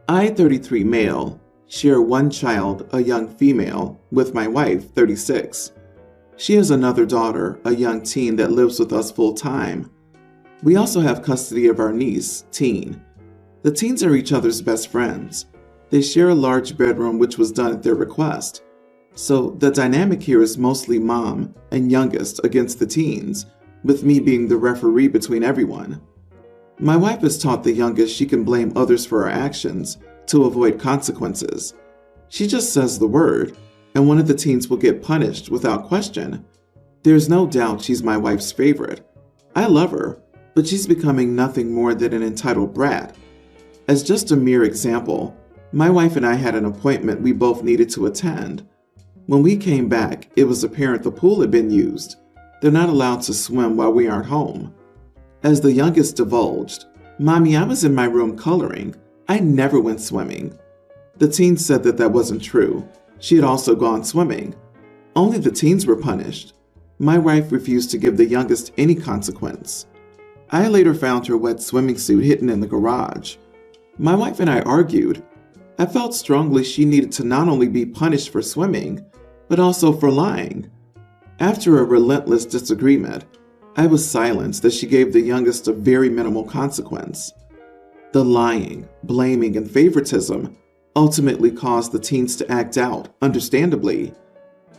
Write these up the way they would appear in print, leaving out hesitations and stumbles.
I, 33 male, share one child, a young female, with my wife, 36. She has another daughter, a young teen that lives with us full-time. We also have custody of our niece, teen. The teens are each other's best friends. They share a large bedroom which was done at their request. So the dynamic here is mostly mom and youngest against the teens, with me being the referee between everyone. My wife has taught the youngest she can blame others for her actions to avoid consequences. She just says the word, and one of the teens will get punished without question. There's no doubt she's my wife's favorite. I love her, but she's becoming nothing more than an entitled brat. As just a mere example, my wife and I had an appointment we both needed to attend. When we came back, it was apparent the pool had been used. They're not allowed to swim while we aren't home. As the youngest divulged, "Mommy, I was in my room coloring. I never went swimming." The teen said that wasn't true. She had also gone swimming. Only the teens were punished. My wife refused to give the youngest any consequence. I later found her wet swimming suit hidden in the garage. My wife and I argued. I felt strongly she needed to not only be punished for swimming, but also for lying. After a relentless disagreement, I was silenced as she gave the youngest a very minimal consequence. The lying, blaming, and favoritism ultimately caused the teens to act out, understandably.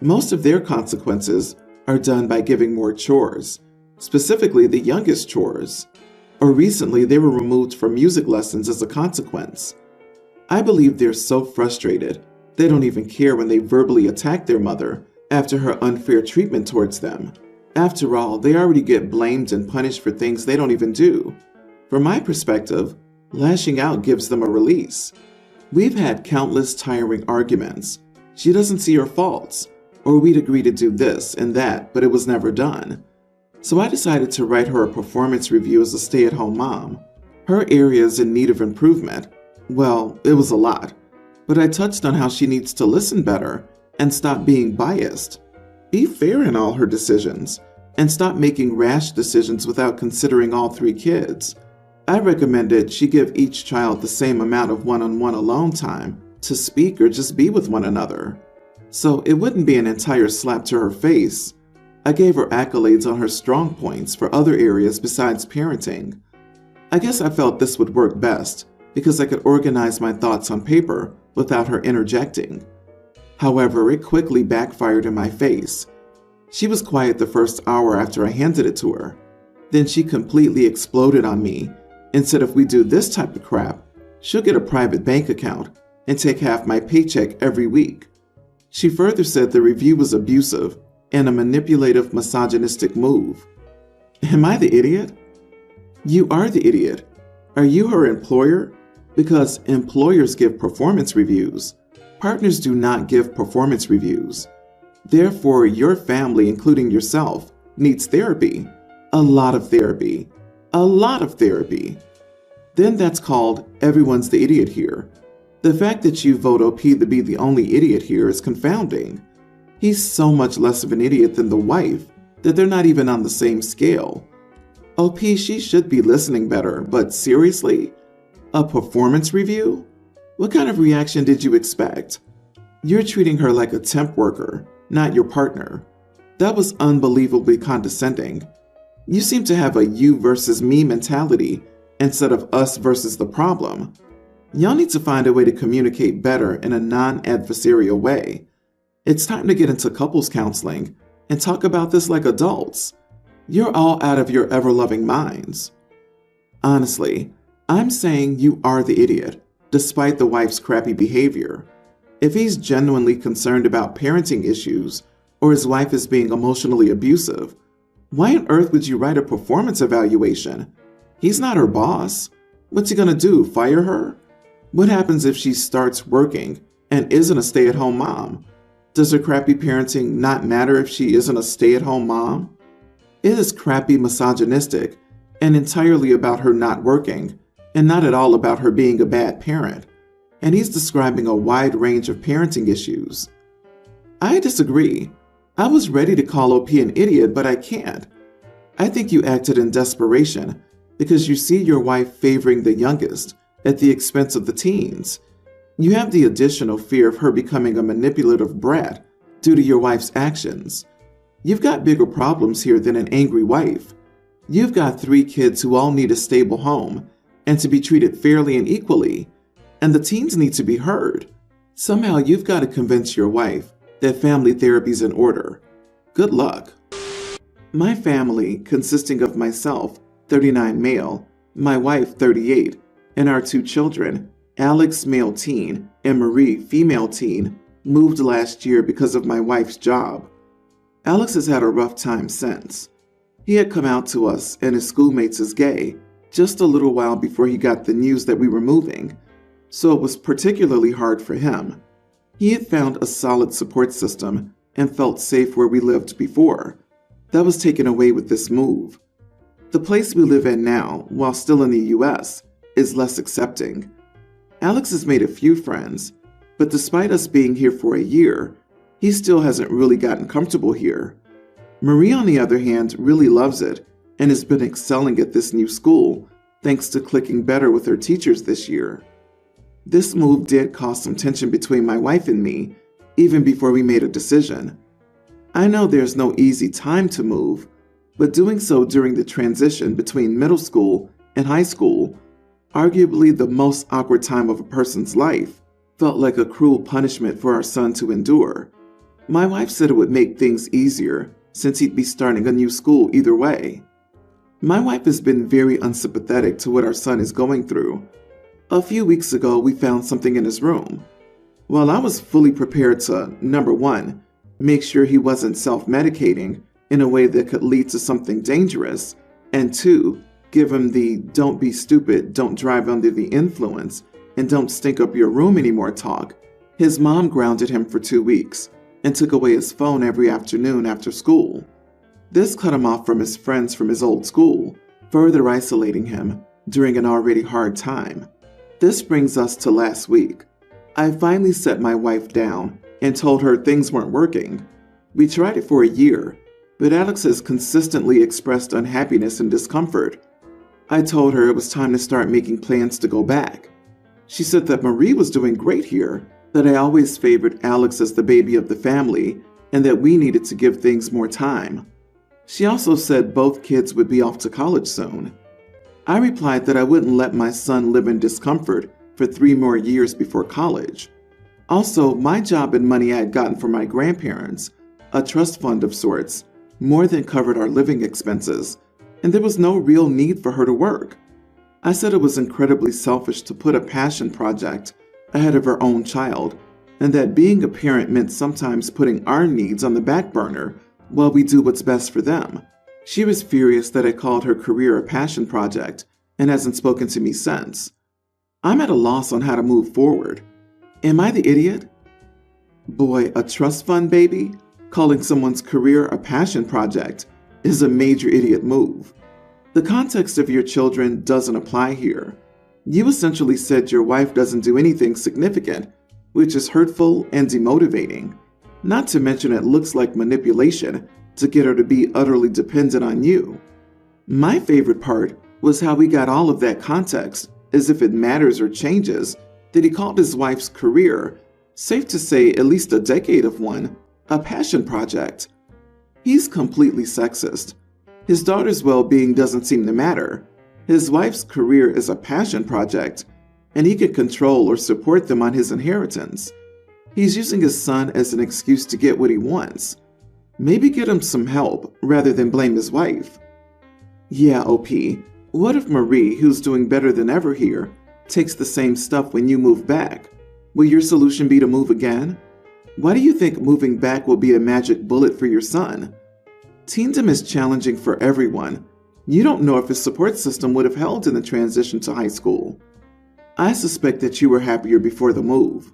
Most of their consequences are done by giving more chores, specifically the youngest chores. Or recently, they were removed from music lessons as a consequence. I believe they're so frustrated, they don't even care when they verbally attack their mother after her unfair treatment towards them. After all, they already get blamed and punished for things they don't even do. From my perspective, lashing out gives them a release. We've had countless tiring arguments. She doesn't see her faults, or we'd agree to do this and that, but it was never done. So I decided to write her a performance review as a stay-at-home mom. Her areas in need of improvement, well, it was a lot, but I touched on how she needs to listen better and stop being biased. Be fair in all her decisions, and stop making rash decisions without considering all 3 kids. I recommended she give each child the same amount of one-on-one alone time to speak or just be with one another. So it wouldn't be an entire slap to her face. I gave her accolades on her strong points for other areas besides parenting. I guess I felt this would work best because I could organize my thoughts on paper without her interjecting. However, it quickly backfired in my face. She was quiet the first hour after I handed it to her. Then she completely exploded on me and said if we do this type of crap, she'll get a private bank account and take half my paycheck every week. She further said the review was abusive and a manipulative, misogynistic move. Am I the idiot? You are the idiot. Are you her employer? Because employers give performance reviews. Partners do not give performance reviews. Therefore, your family, including yourself, needs therapy. A lot of therapy. A lot of therapy. Then that's called everyone's the idiot here. The fact that you vote OP to be the only idiot here is confounding. He's so much less of an idiot than the wife that they're not even on the same scale. OP, she should be listening better, but seriously? A performance review? What kind of reaction did you expect? You're treating her like a temp worker, not your partner. That was unbelievably condescending. You seem to have a you versus me mentality instead of us versus the problem. Y'all need to find a way to communicate better in a non-adversarial way. It's time to get into couples counseling and talk about this like adults. You're all out of your ever-loving minds. Honestly, I'm saying you are the idiot, despite the wife's crappy behavior. If he's genuinely concerned about parenting issues or his wife is being emotionally abusive, why on earth would you write a performance evaluation? He's not her boss. What's he gonna do, fire her? What happens if she starts working and isn't a stay-at-home mom? Does her crappy parenting not matter if she isn't a stay-at-home mom? It is crappy misogynistic and entirely about her not working and not at all about her being a bad parent. And he's describing a wide range of parenting issues. I disagree. I was ready to call OP an idiot, but I can't. I think you acted in desperation because you see your wife favoring the youngest at the expense of the teens. You have the additional fear of her becoming a manipulative brat due to your wife's actions. You've got bigger problems here than an angry wife. You've got 3 kids who all need a stable home and to be treated fairly and equally, and the teens need to be heard. Somehow you've got to convince your wife that family therapy's in order. Good luck. My family, consisting of myself, 39 male, my wife, 38, and our 2 children, Alex, male teen, and Marie, female teen, moved last year because of my wife's job. Alex has had a rough time since. He had come out to us and his schoolmates as gay just a little while before he got the news that we were moving, so it was particularly hard for him. He had found a solid support system and felt safe where we lived before. That was taken away with this move. The place we live in now, while still in the US, is less accepting. Alex has made a few friends, but despite us being here for a year, he still hasn't really gotten comfortable here. Marie, on the other hand, really loves it and has been excelling at this new school thanks to clicking better with her teachers this year. This move did cause some tension between my wife and me, even before we made a decision. I know there's no easy time to move, but doing so during the transition between middle school and high school, arguably the most awkward time of a person's life, felt like a cruel punishment for our son to endure. My wife said it would make things easier since he'd be starting a new school either way. My wife has been very unsympathetic to what our son is going through. A few weeks ago, we found something in his room. While I was fully prepared to, number 1, make sure he wasn't self-medicating in a way that could lead to something dangerous, and 2, give him the don't be stupid, don't drive under the influence, and don't stink up your room anymore talk, his mom grounded him for 2 weeks and took away his phone every afternoon after school. This cut him off from his friends from his old school, further isolating him during an already hard time. This brings us to last week. I finally set my wife down and told her things weren't working. We tried it for a year, but Alex has consistently expressed unhappiness and discomfort. I told her it was time to start making plans to go back. She said that Marie was doing great here, that I always favored Alex as the baby of the family, and that we needed to give things more time. She also said both kids would be off to college soon. I replied that I wouldn't let my son live in discomfort for 3 more years before college. Also, my job and money I had gotten from my grandparents, a trust fund of sorts, more than covered our living expenses, and there was no real need for her to work. I said it was incredibly selfish to put a passion project ahead of her own child, and that being a parent meant sometimes putting our needs on the back burner while we do what's best for them. She was furious that I called her career a passion project and hasn't spoken to me since. I'm at a loss on how to move forward. Am I the idiot? Boy, a trust fund baby? Calling someone's career a passion project is a major idiot move. The context of your children doesn't apply here. You essentially said your wife doesn't do anything significant, which is hurtful and demotivating. Not to mention it looks like manipulation to get her to be utterly dependent on you. My favorite part was how we got all of that context, as if it matters or changes, that he called his wife's career, safe to say at least a decade of one, a passion project. He's completely sexist. His daughter's well-being doesn't seem to matter. His wife's career is a passion project, and he can control or support them on his inheritance. He's using his son as an excuse to get what he wants. Maybe get him some help rather than blame his wife. Yeah, OP, what if Marie, who's doing better than ever here, takes the same stuff when you move back? Will your solution be to move again? Why do you think moving back will be a magic bullet for your son? Teendom is challenging for everyone. You don't know if his support system would have held in the transition to high school. I suspect that you were happier before the move.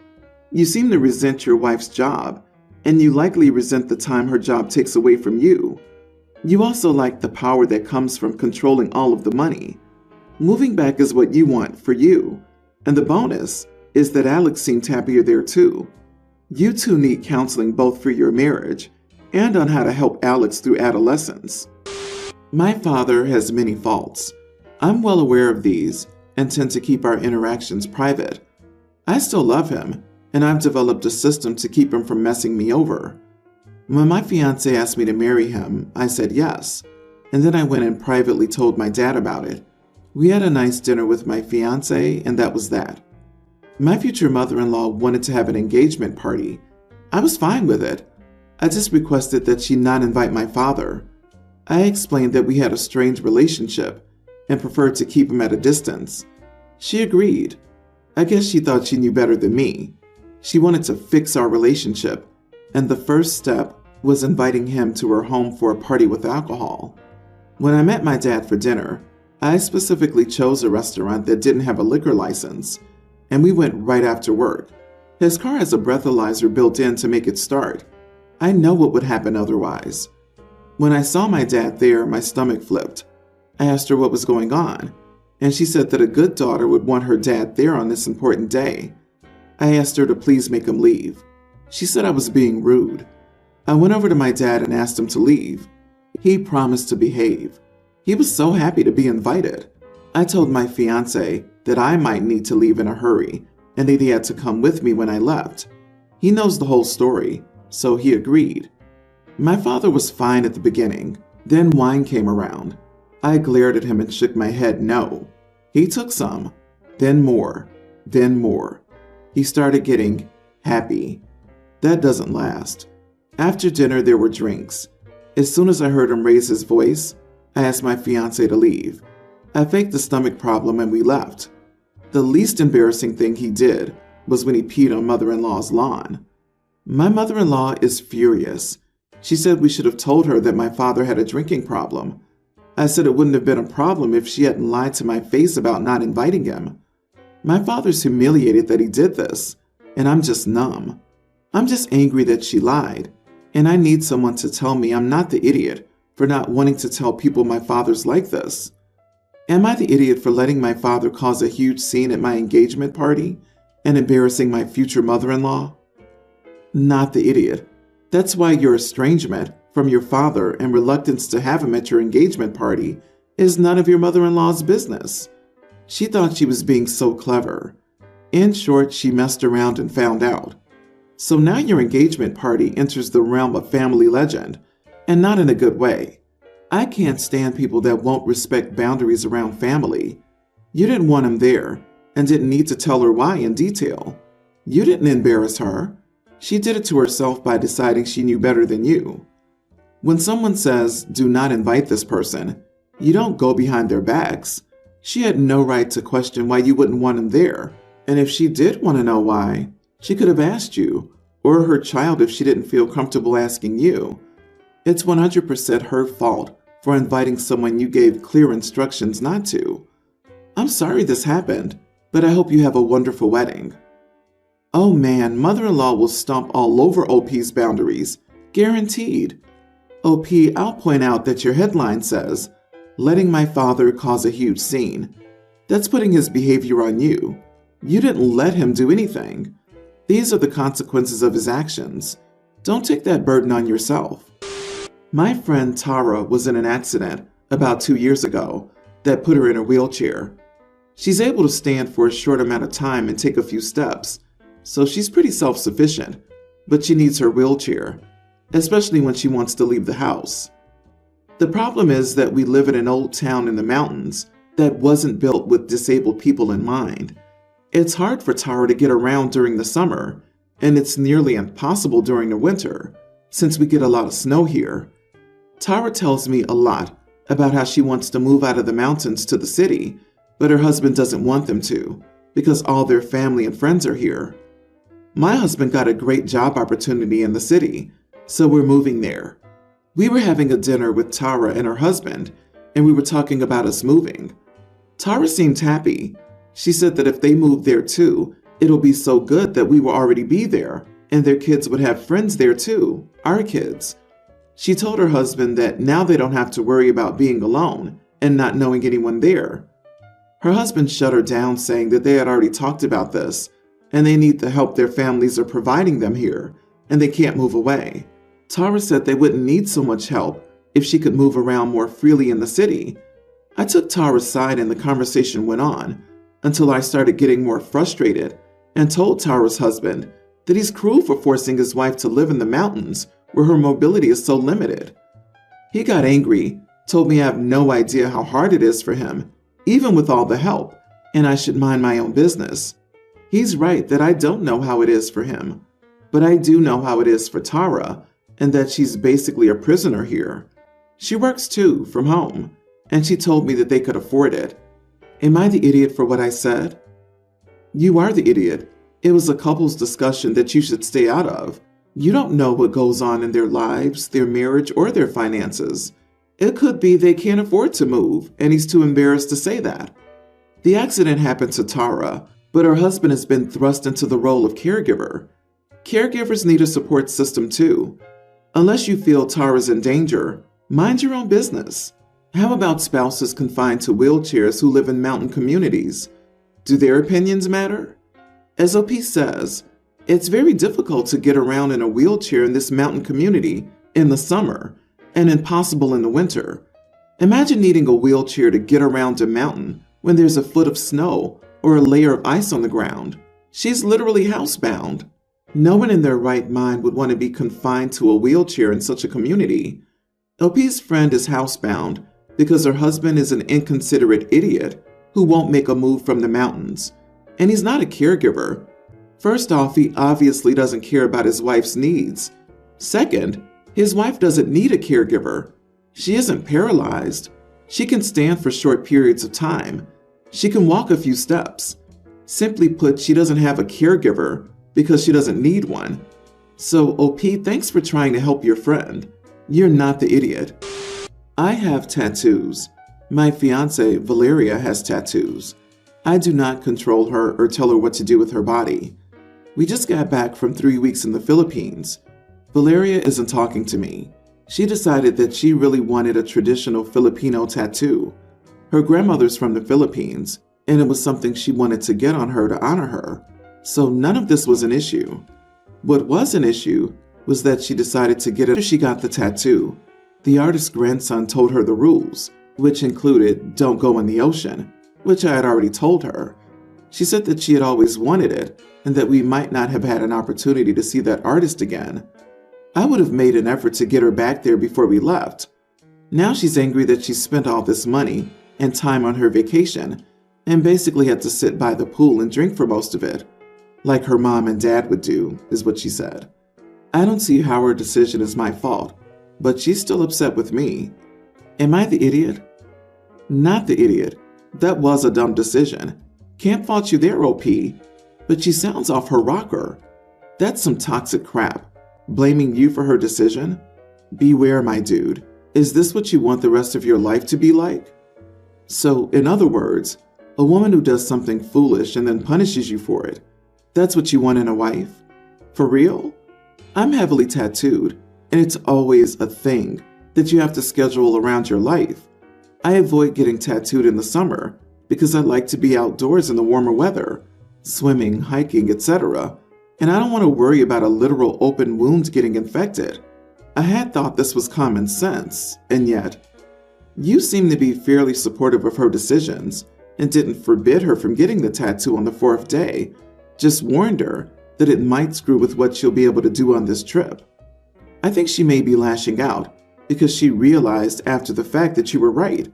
You seem to resent your wife's job, and you likely resent the time her job takes away from you. You also like the power that comes from controlling all of the money. Moving back is what you want for you, and the bonus is that Alex seemed happier there too. You two need counseling both for your marriage and on how to help Alex through adolescence. My father has many faults. I'm well aware of these, and tend to keep our interactions private. I still love him, and I've developed a system to keep him from messing me over. When my fiance asked me to marry him, I said yes, and then I went and privately told my dad about it. We had a nice dinner with my fiance, and that was that. My future mother-in-law wanted to have an engagement party. I was fine with it. I just requested that she not invite my father. I explained that we had a strange relationship and preferred to keep him at a distance. She agreed. I guess she thought she knew better than me. She wanted to fix our relationship, and the first step was inviting him to her home for a party with alcohol. When I met my dad for dinner, I specifically chose a restaurant that didn't have a liquor license, and we went right after work. His car has a breathalyzer built in to make it start. I know what would happen otherwise. When I saw my dad there, my stomach flipped. I asked her what was going on, and she said that a good daughter would want her dad there on this important day. I asked her to please make him leave. She said I was being rude. I went over to my dad and asked him to leave. He promised to behave. He was so happy to be invited. I told my fiance that I might need to leave in a hurry and that he had to come with me when I left. He knows the whole story, so he agreed. My father was fine at the beginning. Then wine came around. I glared at him and shook my head no. He took some, then more, then more. He started getting happy. That doesn't last. After dinner, there were drinks. As soon as I heard him raise his voice, I asked my fiance to leave. I faked the stomach problem and we left. The least embarrassing thing he did was when he peed on mother-in-law's lawn. My mother-in-law is furious. She said we should have told her that my father had a drinking problem. I said it wouldn't have been a problem if she hadn't lied to my face about not inviting him. My father's humiliated that he did this, and I'm just numb. I'm just angry that she lied, and I need someone to tell me I'm not the idiot for not wanting to tell people my father's like this. Am I the idiot for letting my father cause a huge scene at my engagement party and embarrassing my future mother-in-law? Not the idiot. That's why your estrangement from your father and reluctance to have him at your engagement party is none of your mother-in-law's business. She thought she was being so clever. In short, she messed around and found out. So now your engagement party enters the realm of family legend, and not in a good way. I can't stand people that won't respect boundaries around family. You didn't want him there, and didn't need to tell her why in detail. You didn't embarrass her. She did it to herself by deciding she knew better than you. When someone says, do not invite this person, you don't go behind their backs. She had no right to question why you wouldn't want him there, and if she did want to know why, she could have asked you, or her child if she didn't feel comfortable asking you. It's 100% her fault for inviting someone you gave clear instructions not to. I'm sorry this happened, but I hope you have a wonderful wedding. Oh man, mother-in-law will stomp all over OP's boundaries. Guaranteed. OP, I'll point out that your headline says, letting my father cause a huge scene. That's putting his behavior on you. You didn't let him do anything. These are the consequences of his actions. Don't take that burden on yourself. My friend Tara was in an accident about 2 years ago that put her in a wheelchair. She's able to stand for a short amount of time and take a few steps, so she's pretty self-sufficient, but she needs her wheelchair, especially when she wants to leave the house. The problem is that we live in an old town in the mountains that wasn't built with disabled people in mind. It's hard for Tara to get around during the summer, and it's nearly impossible during the winter, since we get a lot of snow here. Tara tells me a lot about how she wants to move out of the mountains to the city, but her husband doesn't want them to, because all their family and friends are here. My husband got a great job opportunity in the city, so we're moving there. We were having a dinner with Tara and her husband, and we were talking about us moving. Tara seemed happy. She said that if they moved there too, it'll be so good that we will already be there, and their kids would have friends there too, our kids. She told her husband that now they don't have to worry about being alone and not knowing anyone there. Her husband shut her down, saying that they had already talked about this, and they need the help their families are providing them here, and they can't move away. Tara said they wouldn't need so much help if she could move around more freely in the city. I took Tara's side and the conversation went on, until I started getting more frustrated and told Tara's husband that he's cruel for forcing his wife to live in the mountains where her mobility is so limited. He got angry, told me I have no idea how hard it is for him, even with all the help, and I should mind my own business. He's right that I don't know how it is for him, but I do know how it is for Tara, and that she's basically a prisoner here. She works too, from home, and she told me that they could afford it. Am I the idiot for what I said? You are the idiot. It was a couple's discussion that you should stay out of. You don't know what goes on in their lives, their marriage, or their finances. It could be they can't afford to move, and he's too embarrassed to say that. The accident happened to Tara, but her husband has been thrust into the role of caregiver. Caregivers need a support system too. Unless you feel Tara's in danger, mind your own business. How about spouses confined to wheelchairs who live in mountain communities? Do their opinions matter? As OP says, it's very difficult to get around in a wheelchair in this mountain community in the summer and impossible in the winter. Imagine needing a wheelchair to get around a mountain when there's a foot of snow or a layer of ice on the ground. She's literally housebound. No one in their right mind would want to be confined to a wheelchair in such a community. OP's friend is housebound because her husband is an inconsiderate idiot who won't make a move from the mountains. And he's not a caregiver. First off, he obviously doesn't care about his wife's needs. Second, his wife doesn't need a caregiver. She isn't paralyzed. She can stand for short periods of time. She can walk a few steps. Simply put, she doesn't have a caregiver because she doesn't need one. So, OP, thanks for trying to help your friend. You're not the idiot. I have tattoos. My fiancée, Valeria, has tattoos. I do not control her or tell her what to do with her body. We just got back from 3 weeks in the Philippines. Valeria isn't talking to me. She decided that she really wanted a traditional Filipino tattoo. Her grandmother's from the Philippines, and it was something she wanted to get on her to honor her. So none of this was an issue. What was an issue was that she decided to get it after she got the tattoo. The artist's grandson told her the rules, which included don't go in the ocean, which I had already told her. She said that she had always wanted it, and that we might not have had an opportunity to see that artist again. I would have made an effort to get her back there before we left. Now she's angry that she spent all this money and time on her vacation, and basically had to sit by the pool and drink for most of it, like her mom and dad would do, is what she said. I don't see how her decision is my fault, but she's still upset with me. Am I the idiot? Not the idiot. That was a dumb decision. Can't fault you there, OP. But she sounds off her rocker. That's some toxic crap. Blaming you for her decision? Beware, my dude. Is this what you want the rest of your life to be like? So, in other words, a woman who does something foolish and then punishes you for it. That's what you want in a wife? For real? I'm heavily tattooed, and it's always a thing that you have to schedule around your life. I avoid getting tattooed in the summer because I like to be outdoors in the warmer weather, swimming, hiking, etc. And I don't want to worry about a literal open wound getting infected. I had thought this was common sense, and yet, you seem to be fairly supportive of her decisions and didn't forbid her from getting the tattoo on the 4th day, just warned her that it might screw with what she'll be able to do on this trip. I think she may be lashing out because she realized after the fact that you were right,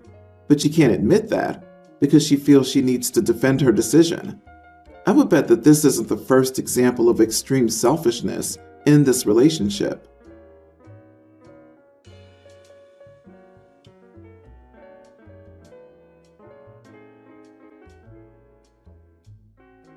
but she can't admit that because she feels she needs to defend her decision. I would bet that this isn't the first example of extreme selfishness in this relationship.